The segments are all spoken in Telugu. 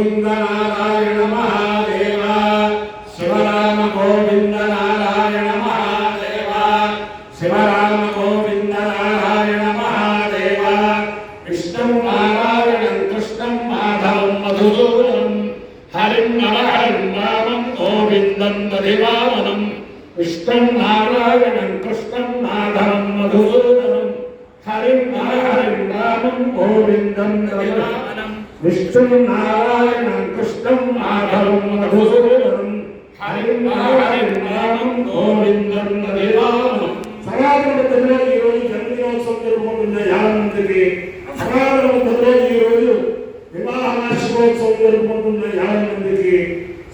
గోవింద నారాయణ మహాదేవ శివరామ గోవింద నారాయణ మహాదేవ శివరామ గోవింద నారాయణ మహాదేవ విష్ణుం నారాయణం కృష్ణం మాధవం మధుసూదనం హరిం నరహరిం రామం గోవిందం దధివామనం విష్ణుం నారాయణం కృష్ణం మాధవం మధుసూదనం హరిం నరహరిం రామం గోవిందం దధివామనం విష్ణుం నారాయణం కృష్ణం మాధవం మధుసూదనం హరిం నరహరిం రామం గోవిందం దధివామనం. సనాతన పద్ధతిలో ఈరోజు జన్మదినోత్సవం జరుపుకుంటున్న 50 మందికి, సనాతన పద్ధతిలో ఈరోజు వివాహ వార్షికోత్సవం జరుపుకుంటున్న 50 మందికి,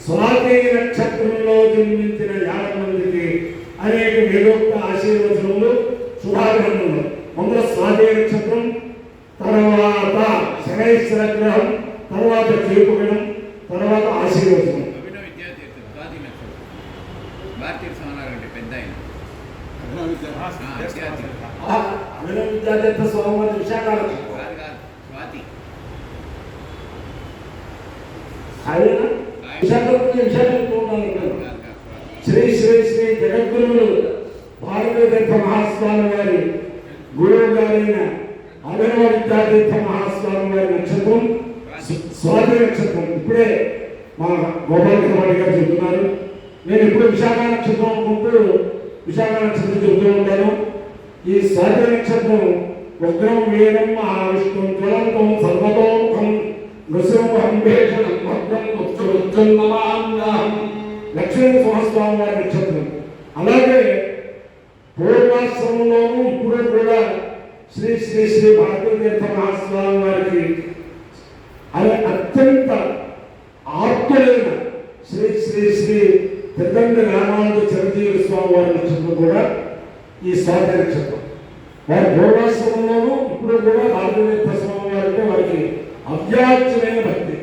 స్వాతి నక్షత్రంలో జన్మించిన 50 మందికి అనేక వేదోక్త ఆశీర్వచనములు శుభాభినందనలు. మొదట స్వాతి నక్షత్రం, తర్వాత శనైశ్వర గ్రహం, తర్వాత కేతుగణం, తర్వాత ఆశీర్వచనం. అభినవ విద్యాతీర్థ స్వామి విశాఖ శ్రీ శ్రీ శ్రీ జగద్గురువులు భారతీయ మహాస్వామి వారి గురువు గారైన అభినవ విద్యాతీర్థ మహాస్వామి వారి నక్షత్రం స్వాతి నక్షత్రం. ఇప్పుడే మా గోపాలకృష్ణ గారు చెబుతున్నారు. నేను ఇప్పుడు విశాఖ నక్షత్రం అనుకుంటూ విశాఖ నక్షత్రం చెబుతూ ఉంటాను. ఈ స్వాతి నక్షత్రం ఉగ్రం వీరం మహావిష్ణుం జ్వలంతం సర్వతోముఖం నృసింహం భేషణం భద్రం ఉచ్చరుచ్చన్నమామ్యాహం లక్ష్మీ నరసింహస్వామి వారి నక్షత్రం. అలాగే పూర్వాశ్రమంలోనూ ఇప్పుడు కూడా శ్రీ శ్రీ శ్రీ భారతీయ మహాస్వామి వారికి అత్యంత ఆప్తులైన శ్రీ శ్రీ శ్రీ పెద్దండి రామానుజ చిరంజీవి స్వామి వారి నక్షత్రం కూడా ఈ స్వాతి నక్షత్రం. వారి పూర్వాశ్రమంలోనూ ఇప్పుడు కూడా భారతీయ స్వామి వారికి వారికి అవ్యాజ్యమైన భక్తి.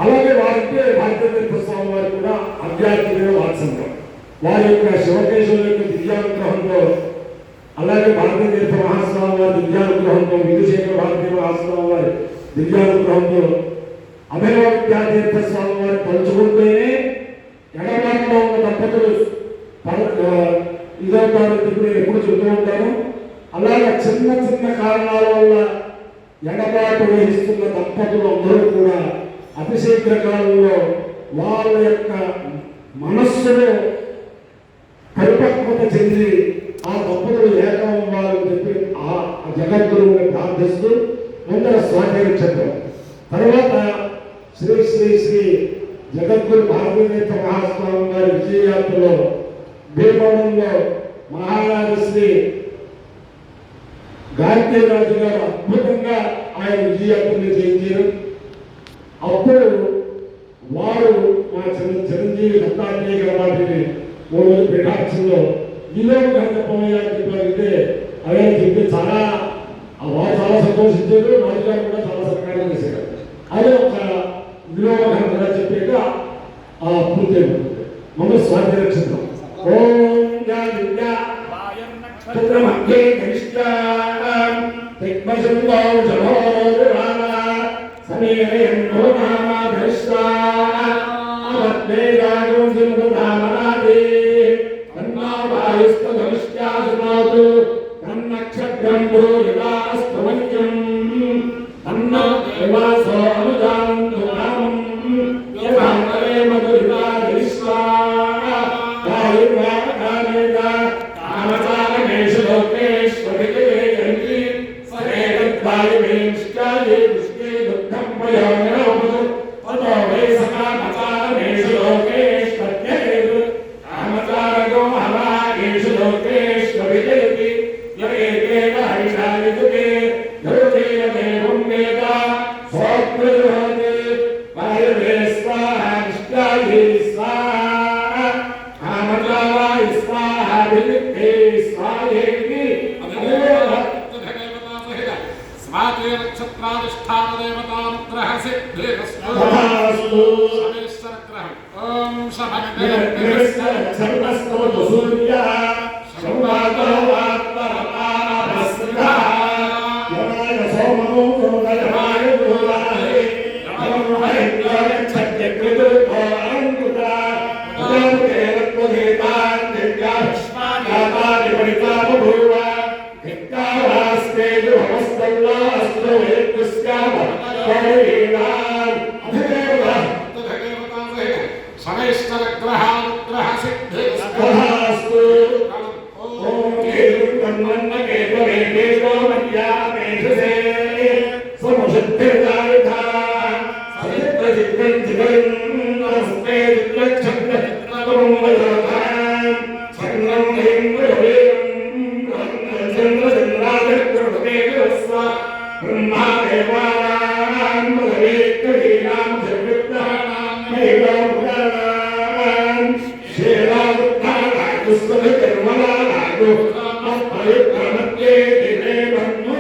అలాగే వారికి భారతీయ స్వామి వారికి కూడా అవ్యాజ్యమైన వాత్సల్యం. వారి యొక్క శివకేశవుల యొక్క దివ్యానుగ్రహంతో, అలాగే భారతీయ మహాస్వామి వారి దివ్యానుగ్రహంతో, విధుశేఖర భారతీయ మహాస్వామి వారి దివ్యానుగ్రహంతో, అభినవ విద్యాతీర్థ స్వామి వారి తలుచుకుంటేనే ఎడబాటులో ఉన్న దంపతులు ఇదవుతారు నేను ఎప్పుడు చెబుతూ ఉంటాను. అలాగే చిన్న చిన్న కారణాల వల్ల ఎడబాటు వహిస్తున్న దంపతులు అందరూ కూడా అతి శీఘ్ర కాలంలో వాళ్ళ యొక్క మనస్సులో పరిపక్వత చెంది ఆ దంపతులు ఏకమవ్వాలని చెప్పి ఆ జగద్గురువుని ప్రార్థిస్తూ ముందర స్వాతి నక్షత్రం, తర్వాత శ్రీ శ్రీ శ్రీ జగద్గురు భారతీయ మహాస్వామి వారి విజయయాత్రలో భీమవరంలో మహారాజు శ్రీ గాంధీరాజు గారు అద్భుతంగా ఆయన విజయయాత్రని చేయించారు. అప్పుడు వారు మా చిరంజీవి దత్తాత్రేయ గారి వాటిని 3 రోజుల పీఠాక్షంలో విలోమ గంధపమయ్య చెప్పారంటే అవే చెప్పి చాలా వారు చాలా సంతోషించారు. రాజుగారు కూడా చాలా సత్కారం చేశారు. అదే ఒక విలోమ గంధగా చెప్పాక ఆ పూర్తి అయిపోతుంది. మన స్వాతి నక్షత్రం ఓం చంద్రమధ్యే గరిష్టాం దిగ్మశంభో జనోరురామ సమీరయన్నో నామ గరిష్టా అవద్వేదాగో సింహధామనాదే తన్నావాయుస్త గరిష్టాసునాతు తన్నక్షత్రం భూరివాస్తవన్యం తన్న దేవాసో అనుదాంతు రామం యథాంతరే మధురివా గరిష్ఠా నక్షత్రాధిష్టాన దేవతానుగ్రహ సిద్ధిరస్తు. శనేశ్వర గ్రహం ఓం శమగ్రహస్తు సూర్య శంభాతో ఆత్మరపారస్త్ర యమాయ సోమో యమాయ గురువాహే యమో హైత్య कवीनां सर्वज्ञानां महिलां पुराणां शेरावृद्धानां दुष्कर्मलानां अपरित्रणत्ये दिने बन्धु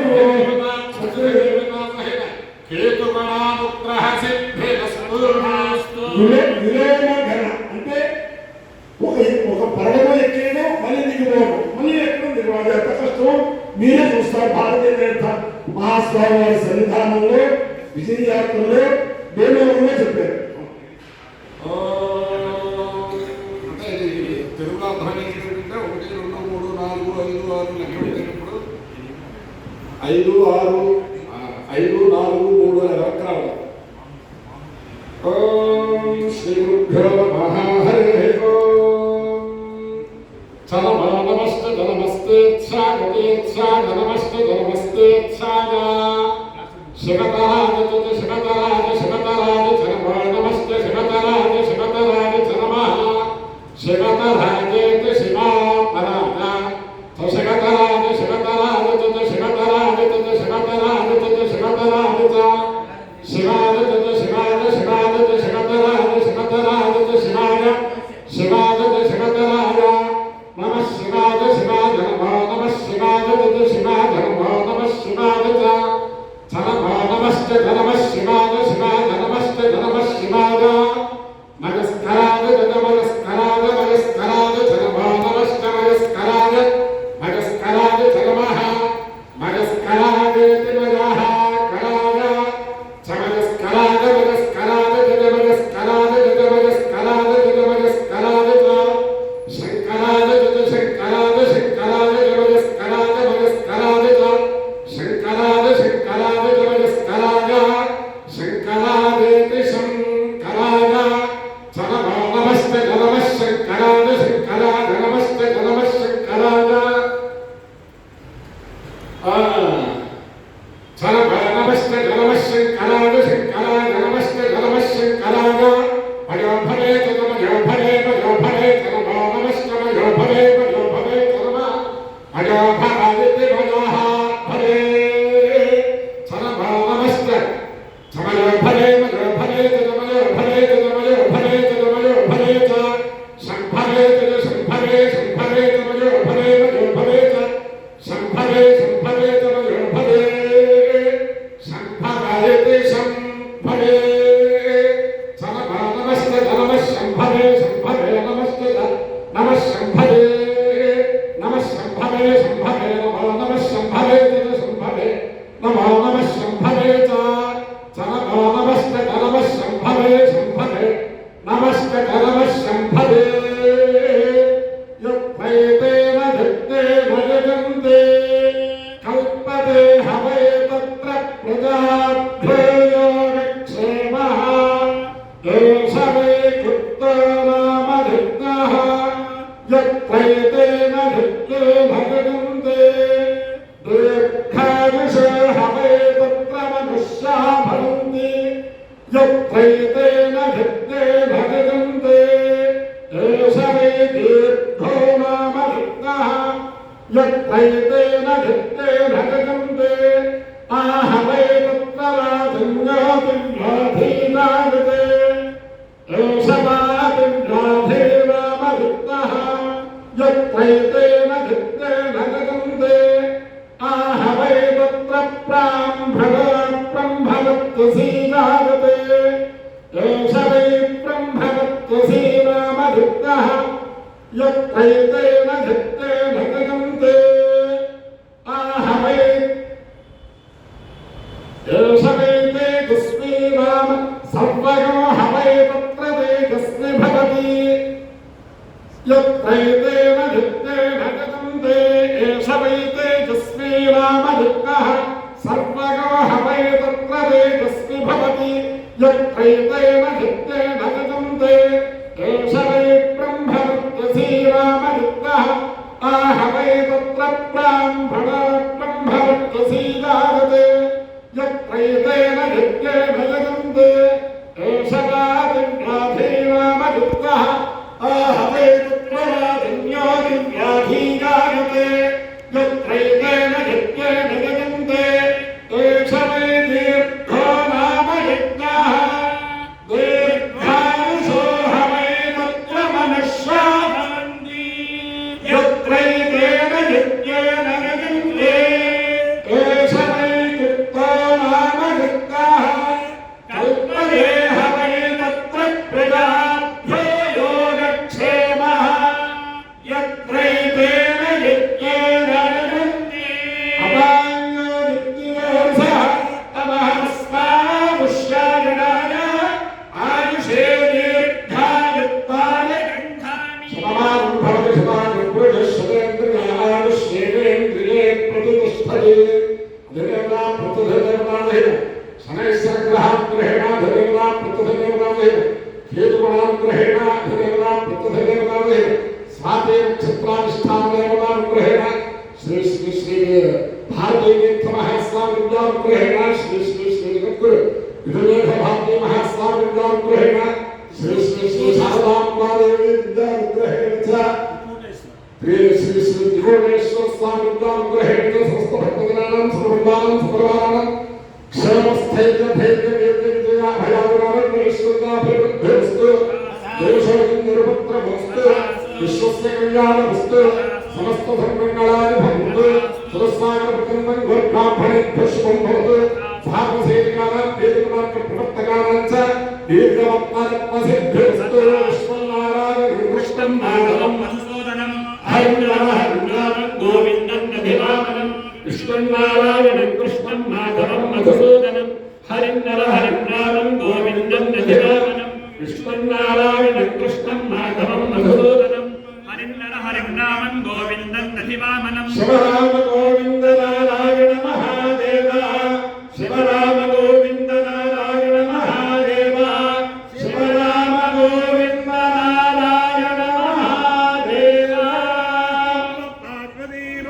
केतुगणानुग्रह सिद्धिरस्तु విలోమగణ అంటే ఒక పర్వతం ఎక్కేయడం మళ్ళీ దిగిపోవడం మళ్ళీ ఎక్కడం దిగడం ఎంత కష్టం మీరే చూస్తారు. భారతీయ తీర్థ మహాస్వామి వారి సన్నిధానంలో విజయయాత్రలో దేవలోకంలో చెప్పారు. అంటే ఇది తెలుగులో అర్థమైనటువంటి 1 2 3 4 5 6 లెక్క పెట్టినప్పుడు 5 6 5 4 3 అనే లెక్క రావాలి. ఓం శ్రీ గురుభ్యో నమః హరి ఓం చలమా నమస్తే జనమస్తేచ్ఛాగతేచ్ఛాగ నమస్తే జనమస్తేచ్ఛాగ శివతరాజ శివతరాజ శివతరాజ చలమా నమస్తే శివతరాజ శివతరాజ చలమః శివతరాజేతి శివా పరాజ శివతరాజ శివతరాజ శివతరాజ శివతరాజ శివతరాజ శివాజ శివాజ శివాజ శివతరాజ శివతరాజ శివాజ శివాజ శివతరాజ నమ శివాజ శివాజ నమః శివాజ శివాజ నమః శివాజ నమస్తే నమః శివాజ శివాజ నమస్తే నమః శివాజ నమస్కారాజ నమస్కారాజ నమస్కారాజ నమస్తే నమస్కారాజ నమస్కారాజ నమః నమస్కారాజేతి నమః కరాజ నమస్కారాజ నమస్కారాజ నమస్కారాజ నమస్కారాజ నమస్కారాజ శంకరాజ శంకరాజ శంకరాజ నమస్కారాజ నమస్కారాజ శంకరాజ శంకరాజ నమస్కారాజ శంకరాజేతి శంకరాజ నమస్తే నమః శంకరాజ శంకరాజ నమస్తే నమః శంకరాజ నమస్తే నమః శంకరాజ శంకరాజ నమస్తే నమః శంకరాజ భజో భరే భజో భరే భజో భరే నమస్తే భజో భరే భజో భరే భజో భరాదితి భజోః భరే నమస్తే భజో భరే భజో భరే భజో భరే భజో భరే భజో భరే సంభరే సంభరే సంభరే భజో భరే భజో భరే సంభరే సంభరే భజో భరే సంభరేతి సంభరే నమస్తే నమః సంభరే సంభరే నమస్తే నమః సంభరే నమః సంభరే సంభరే నమః సంభరే సంభరే నమః సంభరే నమస్తే నమః సంభరే సంభరే నమస్తే నమః సంభరే యత్రైతేన ధత్తే భజంతే కల్పతే హవై తత్ర ప్రజాభ్యేయో విక్షేమః ఏష వై కృత్తో నామ ధృతః యత్రైతేన ధత్తే భజంతే దీర్ఘాయుషో హవై తత్ర మనుష్యా భవంతి యత్రైతేన ధత్తే భజంతే ఏష వై దీర్ఘో నామ ధృతః యత్రైతేన ధత్తే భజంతే ఆహవై తత్ర రాజన్యోతివ్యాధీనాగతే ఏష వాదివ్యాధీనామధృతః యత్రైతేన ధత్తే భజంతే ఆహవై తత్ర బ్రహ్మవత్వసీనాగతే ఏష why బ్రహ్మవత్వసీనామధృతః యత్రైతేన ధత్తే భజంతే ఆహవై Esha why Tejashwi Rama సర్వగో హవై తత్ర తేజస్వి భవతి యత్రైతేన ధత్తే భజంతే ఏష వై తేజస్వీ రామధృతః సర్వగో హవై తత్ర తేజస్వి భవతి యత్రైతేన ధత్తే భజంతే ఏష వై బ్రహ్మవత్వసీ రామధృతః ఆహవై తత్ర బ్రహ్మవత్వసీనాగతే యత్రైతేన ధత్తే భజంతే ఏష వాదివ్యాధీనామధృతః ఆహవై తత్ర రాజన్యోతివ్యాధీనాగతే యత్రైతేన ధత్తే భజంతే ఏష వై దీర్ఘో నామ యజ్ఞః సరస్వతి మహాస్వామి విద్యానుగ్రహేణ శ్రీ శ్రీ శ్రీ శారదాంబాదేవి విద్యానుగ్రహేణ చ శ్రీ శ్రీ శ్రీ త్రిభువనేశ్వర స్వామి విద్యానుగ్రహేణ సమస్త భక్తజనానాం సమృద్ధానాం సుప్రభానాం క్షేమస్థైర్య ధైర్య వీర్య విజయ అభయాభిరామేశ్వరాభివృద్ధిరస్తు దేశోహిం నిరుపద్రవస్తు విశ్వస్య కళ్యాణమస్తు సమస్త ధర్మమంగళాని భవంతు సురసాగర ప్రకందం గోర్బ్రాహ్మణేభ్యః శుభం భవతు భాగవసేవికానాం వేదికమార్గ ప్రవర్తకానాం చ దీర్ఘవత్పాదపసిద్ధిరస్తు విశ్వనారాయణ కృష్ణం మాధవం మధుసూదనం హరిం నారాయణం గోవిందం నధివామనం విశ్వనారాయణం కృష్ణం మాధవం మధుసూదనం హరిం నామం గోవిందం నధివామనం విశ్వనారాయణం కృష్ణం మాధవం మధుసూదనం హరిం నామం గోవిందం నధివామనం శివరామ గోవింద నారాయణ మహాదేవ శివరామ గోవింద నారాయణ మహాదేవ శివరామ గోవింద నారాయణ మహాదేవ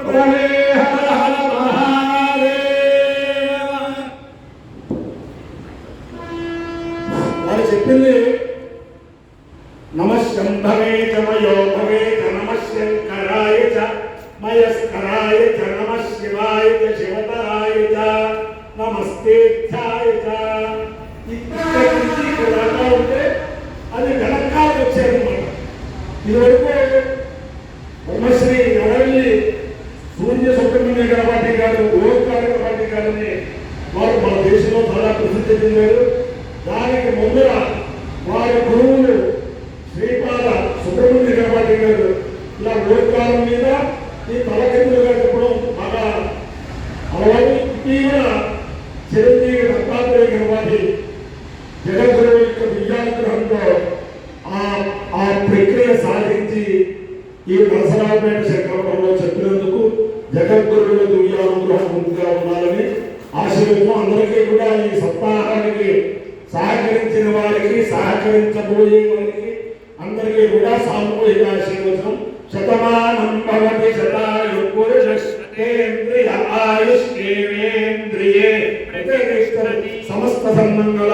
హరే హర హర మహాదేవ. వారు చెప్పింది నమశంభవే చ మయో భవే చ నమశంకరాయ చ మయస్కరాయ చ నమః శివాయ చ శివతరాయ చ నమస్తేధ్యాయ చ. ఇక్కడి నుంచి ఇక్కడ దాకా ఉంటే అది గణకాలు వచ్చారన్నమాట. ఇదివరకు బ్రహ్మశ్రీ ఎవరి సూర్య సుబ్రహ్మణ్య గణపతి గారు ఓంకార గణపతి గారిని వారు మన దేశంలో చాలా ప్రసిద్ధి చెందారు. దానికి ముందర వారి గురువులు శ్రీపాద సుబ్రహ్మణ్య గణపతి గారు ఇలా ఓంకారం మీద ఈ తలకిందులుగా చెప్పడం బాగా అలవాటు. ఇటీవల చిరంజీవి దత్తాత్రేయ గణపతి జగద్గురువు యొక్క విద్యానుగ్రహంతో ఆ ప్రక్రియ సాధించి ఈ నరసరావుపేట శంకరపురంలో చెప్పినందుకు జగద్గురువుల దివ్యానుగ్రహం ముందుగా ఉండాలని ఆశీర్వదం. అందరికీ కూడా ఈ సప్తాహానికి సహకరించిన వారికి సహకరించబోయే వారికి అందరికీ కూడా సామూహిక ఆశీర్వచనం. శతమానం భవతి శతాయు పురుషేంద్రియ ఆయుష్ేంద్రియే ప్రతిష్టతి సమస్త సన్మంగళ